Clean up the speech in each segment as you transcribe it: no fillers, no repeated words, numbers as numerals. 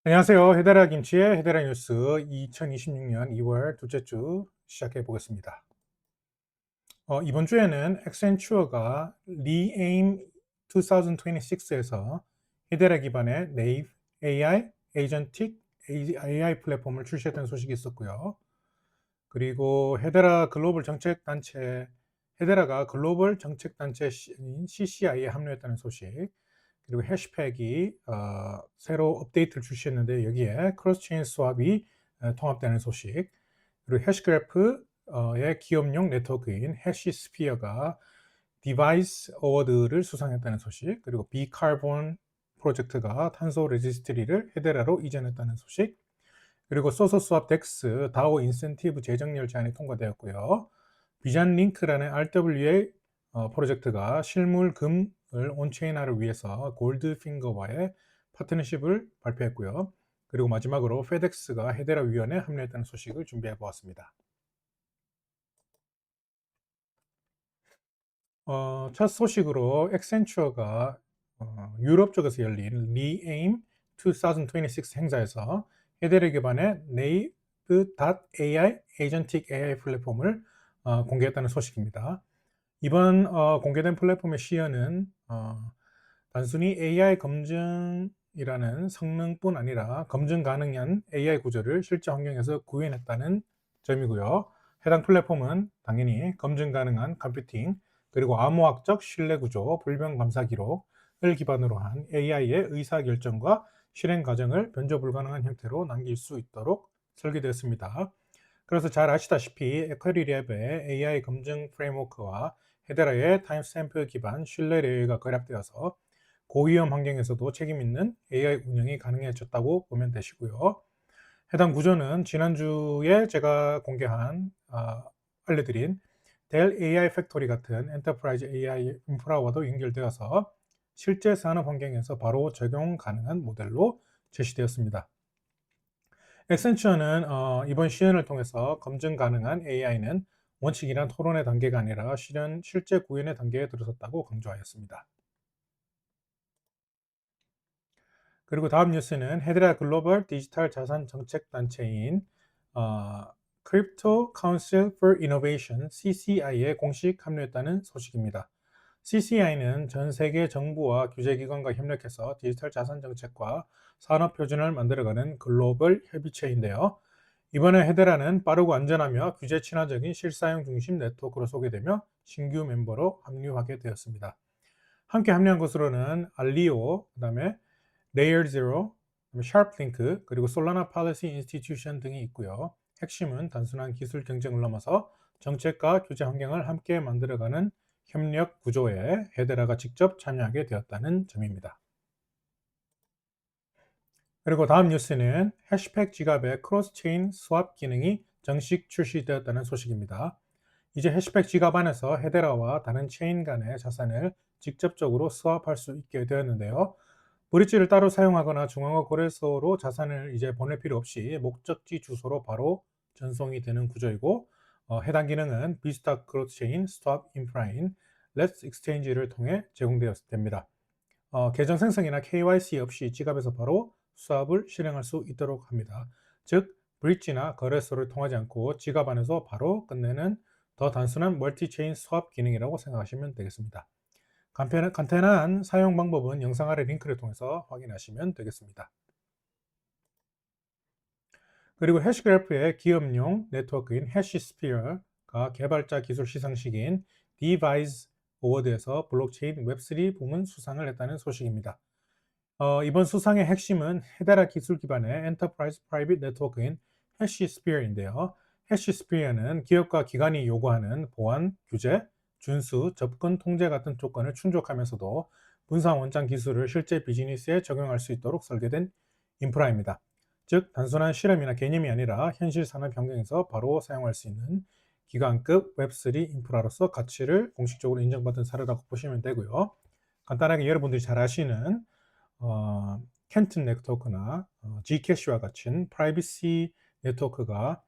안녕하세요. 헤데라 김치의 헤데라 뉴스 2026년 2월 둘째 주 시작해 보겠습니다. 이번 주에는 액센추어가 리에임 2026에서 헤데라 기반의 네이브 AI, 에이전틱 AI 플랫폼을 출시했다는 소식이 있었고요. 그리고 헤데라가 글로벌 정책 단체인 CCI에 합류했다는 소식, 그리고 해시태그이 새로 업데이트를 출시했는데 여기에 크로스 체인 스왑이 통합되는 소식, 그리고 해시그래프의 기업용 네트워크인 해시스피어가 디바이스 어워드를 수상했다는 소식, 그리고 비카본 프로젝트가 탄소 레지스트리를 헤데라로 이전했다는 소식, 그리고 소스 스왑 덱스 다오 인센티브 재정렬 제안이 통과되었고요. 비전 링크라는 RWA 프로젝트가 실물 금을 온체인화를 위해서 골드핑거와의 파트너십을 발표했고요. 그리고 마지막으로 페덱스가 헤데라 위원회에 합류했다는 소식을 준비해 보았습니다. 첫 소식으로 액센추어가 유럽 쪽에서 열린 리에임 2026 행사에서 헤데라 기반의 네이브.ai 에이전틱 AI 플랫폼을 공개했다는 소식입니다. 이번 공개된 플랫폼의 시연은 단순히 AI 검증이라는 성능뿐 아니라 검증 가능한 AI 구조를 실제 환경에서 구현했다는 점이고요. 해당 플랫폼은 당연히 검증 가능한 컴퓨팅, 그리고 암호학적 신뢰 구조, 불변 감사 기록을 기반으로 한 AI의 의사결정과 실행 과정을 변조 불가능한 형태로 남길 수 있도록 설계되었습니다. 그래서 잘 아시다시피 에쿼리랩의 AI 검증 프레임워크와 헤데라의 타임스탬프 기반 신뢰 레이어가 결합되어서 고위험 환경에서도 책임 있는 AI 운영이 가능해졌다고 보면 되시고요. 해당 구조는 지난주에 제가 알려드린 델 AI 팩토리 같은 엔터프라이즈 AI 인프라와도 연결되어서 실제 산업 환경에서 바로 적용 가능한 모델로 제시되었습니다. 액센처는 이번 시연을 통해서 검증 가능한 AI는 원칙이란 토론의 단계가 아니라 실제 구현의 단계에 들어섰다고 강조하였습니다. 그리고 다음 뉴스는 헤드라 글로벌 디지털 자산 정책 단체인 Crypto Council for Innovation (CCI에) 공식 합류했다는 소식입니다. CCI는 전 세계 정부와 규제기관과 협력해서 디지털 자산 정책과 산업 표준을 만들어가는 글로벌 협의체인데요. 이번에 헤데라는 빠르고 안전하며 규제 친화적인 실사용 중심 네트워크로 소개되며 신규 멤버로 합류하게 되었습니다. 함께 합류한 곳으로는 알리오, 그다음에 레이어 제로, 샤프링크, 그리고 솔라나 팔리시 인스티튜션 등이 있고요. 핵심은 단순한 기술 경쟁을 넘어서 정책과 규제 환경을 함께 만들어가는 협력 구조에 헤데라가 직접 참여하게 되었다는 점입니다. 그리고 다음 뉴스는 해시팩 지갑의 크로스 체인 스왑 기능이 정식 출시되었다는 소식입니다. 이제 해시팩 지갑 안에서 헤데라와 다른 체인 간의 자산을 직접적으로 스왑할 수 있게 되었는데요. 브릿지를 따로 사용하거나 중앙화 거래소로 자산을 이제 보낼 필요 없이 목적지 주소로 바로 전송이 되는 구조이고, 해당 기능은 비스타 크로스체인 스왑 인프라인 Let's Exchange를 통해 제공됩니다. 계정 생성이나 KYC 없이 지갑에서 바로 수합을 실행할 수 있도록 합니다. 즉, 브릿지나 거래소를 통하지 않고 지갑 안에서 바로 끝내는 더 단순한 멀티체인 수합 기능이라고 생각하시면 되겠습니다. 간단한 사용 방법은 영상 아래 링크를 통해서 확인하시면 되겠습니다. 그리고 해시그래프의 기업용 네트워크인 해시스피어가 개발자 기술 시상식인 디바이스 어워드에서 블록체인 웹3 부문 수상을 했다는 소식입니다. 이번 수상의 핵심은 헤데라 기술 기반의 엔터프라이즈 프라이빗 네트워크인 해시스피어인데요. 해시스피어는 기업과 기관이 요구하는 보안, 규제, 준수, 접근, 통제 같은 조건을 충족하면서도 분산 원장 기술을 실제 비즈니스에 적용할 수 있도록 설계된 인프라입니다. 즉, 단순한 실험이나 개념이 아니라 현실 산업 환경에서 바로 사용할 수 있는 기관급 웹3 인프라로서 가치를 공식적으로 인정받은 사례라고 보시면 되고요. 간단하게 여러분들이 잘 아시는 켄튼 네트워크나 Gcache와 같은 프라이버시 네트워크가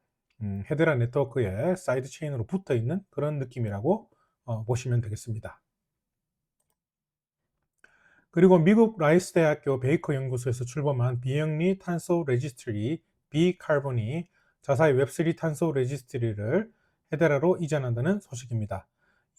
헤데라 네트워크의 사이드 체인으로 붙어 있는 그런 느낌이라고 보시면 되겠습니다. 그리고 미국 라이스 대학교 베이커 연구소에서 출범한 비영리 탄소 레지스트리 비카본이 자사의 웹3 탄소 레지스트리를 헤데라로 이전한다는 소식입니다.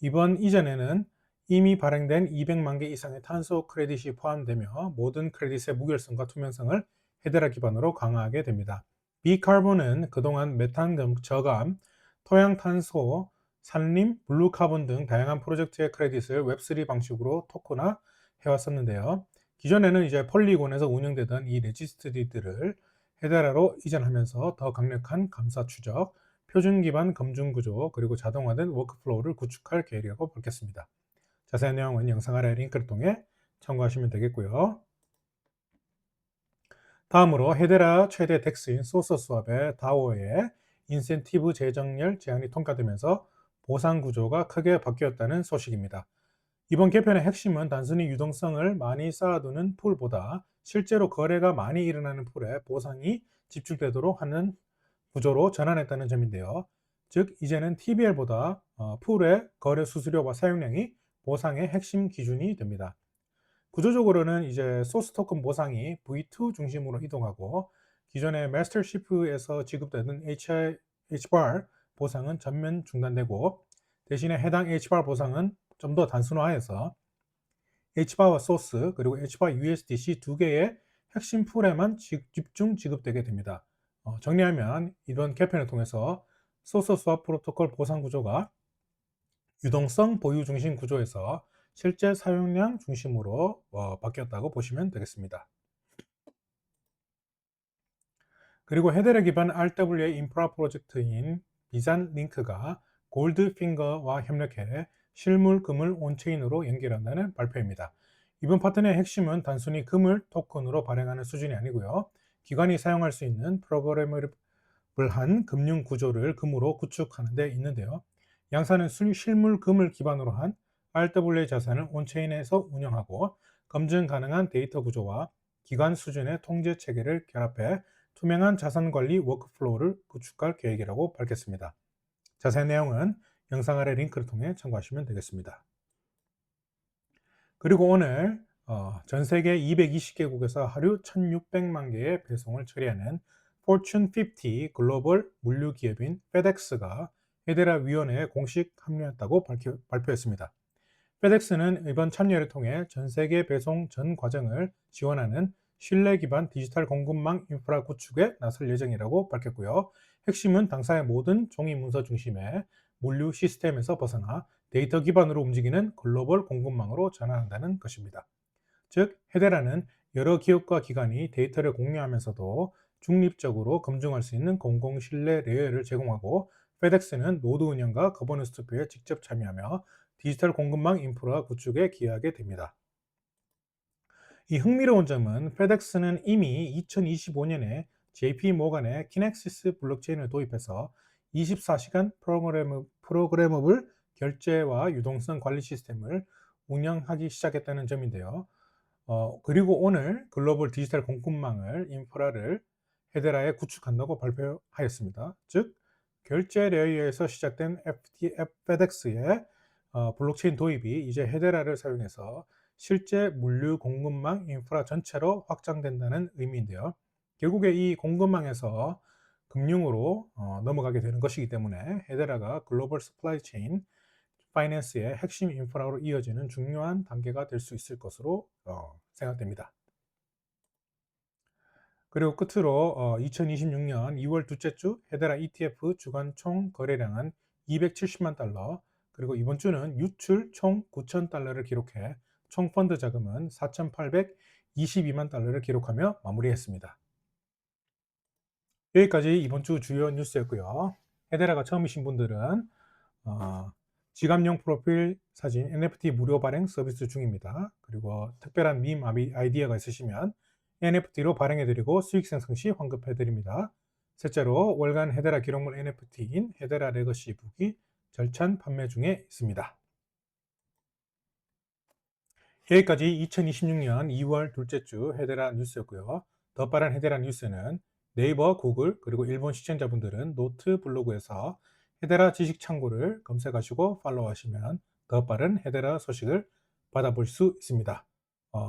이번 이전에는 이미 발행된 200만 개 이상의 탄소 크레딧이 포함되며 모든 크레딧의 무결성과 투명성을 헤데라 기반으로 강화하게 됩니다. 비카본은 그동안 메탄 저감, 토양탄소, 산림, 블루카본 등 다양한 프로젝트의 크레딧을 웹3 방식으로 토큰화 해왔었는데요. 기존에는 이제 폴리곤에서 운영되던 이 레지스트리들을 헤데라로 이전하면서 더 강력한 감사 추적, 표준 기반 검증 구조, 그리고 자동화된 워크플로우를 구축할 계획이라고 밝혔습니다. 자세한 내용은 영상 아래 링크를 통해 참고하시면 되겠고요. 다음으로 헤데라 최대 덱스인 소스 수업의 다오의 인센티브 재정렬 제한이 통과되면서 보상 구조가 크게 바뀌었다는 소식입니다. 이번 개편의 핵심은 단순히 유동성을 많이 쌓아두는 풀보다 실제로 거래가 많이 일어나는 풀에 보상이 집중되도록 하는 구조로 전환했다는 점인데요. 즉 이제는 TBL보다 풀의 거래 수수료와 사용량이 보상의 핵심 기준이 됩니다. 구조적으로는 이제 소스 토큰 보상이 V2 중심으로 이동하고 기존의 마스터시프에서 지급되는 HBAR 보상은 전면 중단되고 대신에 해당 HBAR 보상은 좀 더 단순화해서 HBAR와 소스 그리고 HBAR USDC 두 개의 핵심 풀에만 집중 지급되게 됩니다. 정리하면 이번 개편을 통해서 소스 스왑 프로토콜 보상 구조가 유동성 보유 중심 구조에서 실제 사용량 중심으로 바뀌었다고 보시면 되겠습니다. 그리고 헤데라 기반 RWA 인프라 프로젝트인 비잔 링크가 골드핑거와 협력해 실물 금을 온체인으로 연결한다는 발표입니다. 이번 파트너의 핵심은 단순히 금을 토큰으로 발행하는 수준이 아니고요. 기관이 사용할 수 있는 프로그래머블한 금융 구조를 금으로 구축하는 데 있는데요. 양사는 실물 금을 기반으로 한 RWA 자산을 온체인에서 운영하고 검증 가능한 데이터 구조와 기관 수준의 통제 체계를 결합해 투명한 자산 관리 워크플로우를 구축할 계획이라고 밝혔습니다. 자세한 내용은 영상 아래 링크를 통해 참고하시면 되겠습니다. 그리고 오늘 전 세계 220개국에서 하루 1600만 개의 배송을 처리하는 Fortune 50 글로벌 물류 기업인 FedEx가 헤데라 위원회에 공식 합류했다고 발표했습니다. FedEx는 이번 참여를 통해 전 세계 배송 전 과정을 지원하는 신뢰 기반 디지털 공급망 인프라 구축에 나설 예정이라고 밝혔고요. 핵심은 당사의 모든 종이 문서 중심의 물류 시스템에서 벗어나 데이터 기반으로 움직이는 글로벌 공급망으로 전환한다는 것입니다. 즉, 헤데라는 여러 기업과 기관이 데이터를 공유하면서도 중립적으로 검증할 수 있는 공공 신뢰 레이어를 제공하고 FedEx는 노드 운영과 거버넌스 투표에 직접 참여하며 디지털 공급망 인프라 구축에 기여하게 됩니다. 이 흥미로운 점은 FedEx는 이미 2025년에 JP 모간의 키넥시스 블록체인을 도입해서 24시간 프로그래머블 결제와 유동성 관리 시스템을 운영하기 시작했다는 점인데요. 그리고 오늘 글로벌 디지털 공급망을 인프라를 헤데라에 구축한다고 발표하였습니다. 즉 결제 레이어에서 시작된 FedEx의 블록체인 도입이 이제 헤데라를 사용해서 실제 물류 공급망 인프라 전체로 확장된다는 의미인데요. 결국에 이 공급망에서 금융으로 넘어가게 되는 것이기 때문에 헤데라가 글로벌 서플라이 체인 파이낸스의 핵심 인프라로 이어지는 중요한 단계가 될 수 있을 것으로 생각됩니다. 그리고 끝으로 2026년 2월 둘째 주 헤데라 ETF 주간 총 거래량은 270만 달러, 그리고 이번 주는 유출 총 9천 달러를 기록해 총 펀드 자금은 4,822만 달러를 기록하며 마무리했습니다. 여기까지 이번 주 주요 뉴스였고요. 헤데라가 처음이신 분들은 지갑용 프로필 사진 NFT 무료 발행 서비스 중입니다. 그리고 특별한 밈 아이디어가 있으시면 NFT로 발행해드리고 수익 생성 시 환급해드립니다. 셋째로 월간 헤데라 기록물 NFT인 헤데라 레거시 북이 절찬 판매 중에 있습니다. 여기까지 2026년 2월 둘째 주 헤데라 뉴스였고요. 더 빠른 헤데라 뉴스는 네이버, 구글, 그리고 일본 시청자분들은 노트 블로그에서 헤데라 지식 창고를 검색하시고 팔로우하시면 더 빠른 헤데라 소식을 받아볼 수 있습니다.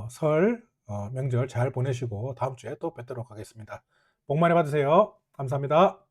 설 명절 잘 보내시고 다음 주에 또 뵙도록 하겠습니다. 복 많이 받으세요. 감사합니다.